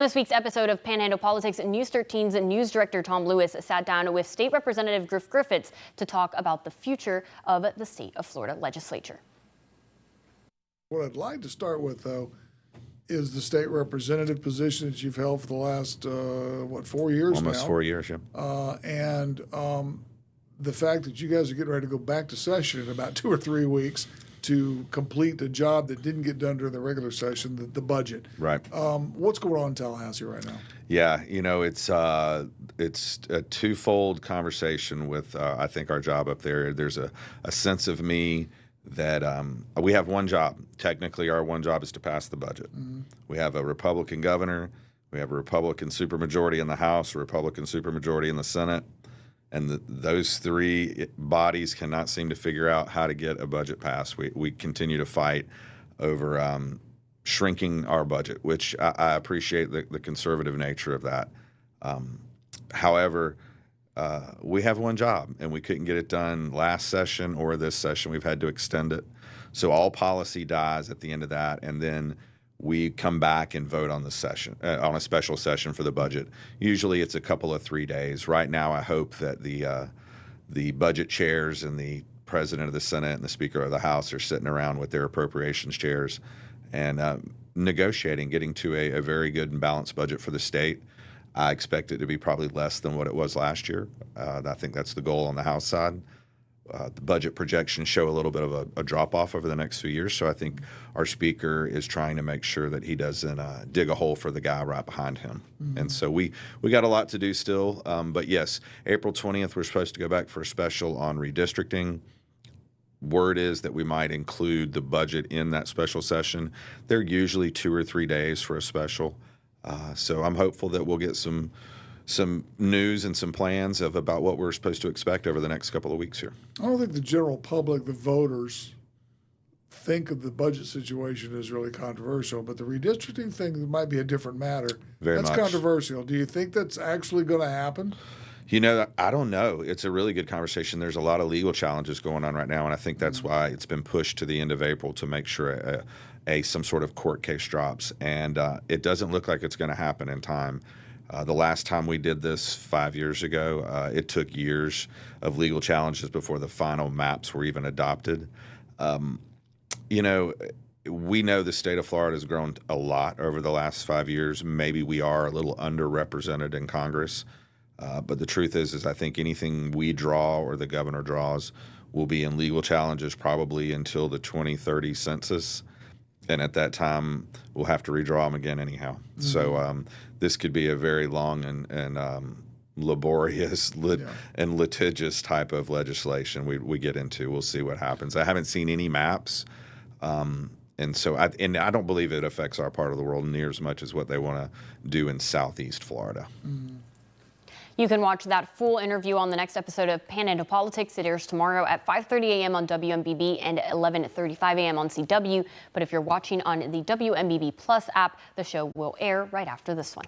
this week's episode of Panhandle Politics, News 13's news director Tom Lewis sat down with State Representative Griffitts to talk about the future of the state of Florida legislature. What I'd like to start with, though, is the state representative position that you've held for the last, 4 years now? Almost 4 years, yeah. And the fact that you guys are getting ready to go back to session in about 2 or 3 weeks to complete the job that didn't get done during the regular session, the budget. Right. What's going on in Tallahassee right now? Yeah, it's a twofold conversation with, I think, our job up there. There's a sense of me that we have one job. Technically, our one job is to pass the budget. Mm-hmm. We have a Republican governor. We have a Republican supermajority in the House, a Republican supermajority in the Senate. And those three bodies cannot seem to figure out how to get a budget passed. We continue to fight over shrinking our budget, which I appreciate the conservative nature of that. However, we have one job, and we couldn't get it done last session or this session. We've had to extend it. So all policy dies at the end of that, and then we come back and vote on the session, on a special session for the budget. Usually it's a couple of 3 days. Right now, I hope that the budget chairs and the president of the Senate and the Speaker of the House are sitting around with their appropriations chairs and negotiating, getting to a very good and balanced budget for the state. I expect it to be probably less than what it was last year. I think that's the goal on the House side. The budget projections show a little bit of a drop-off over the next few years, so I think our Speaker is trying to make sure that he doesn't dig a hole for the guy right behind him. Mm-hmm. And so we got a lot to do still, but yes, April 20th, we're supposed to go back for a special on redistricting. Word is that we might include the budget in that special session. They're usually 2 or 3 days for a special, so I'm hopeful that we'll get some news and some plans about what we're supposed to expect over the next couple of weeks here. I don't think the general public, the voters, think of the budget situation as really controversial, but the redistricting thing might be a different matter. Very much. That's controversial. Do you think that's actually going to happen? I don't know. It's a really good conversation. There's a lot of legal challenges going on right now, and I think that's why it's been pushed to the end of April to make sure some sort of court case drops. And it doesn't look like it's going to happen in time. The last time we did this 5 years ago, it took years of legal challenges before the final maps were even adopted. We know the state of Florida has grown a lot over the last 5 years. Maybe we are a little underrepresented in Congress. But the truth is I think anything we draw or the governor draws will be in legal challenges probably until the 2030 census. And at that time, we'll have to redraw them again anyhow. Mm-hmm. So this could be a very long and laborious and litigious type of legislation we get into. We'll see what happens. I haven't seen any maps. And so I don't believe it affects our part of the world near as much as what they want to do in Southeast Florida. Mm-hmm. You can watch that full interview on the next episode of Panhandle Politics. It airs tomorrow at 5:30 a.m. on WMBB and 11:35 a.m. on CW. But if you're watching on the WMBB Plus app, the show will air right after this one.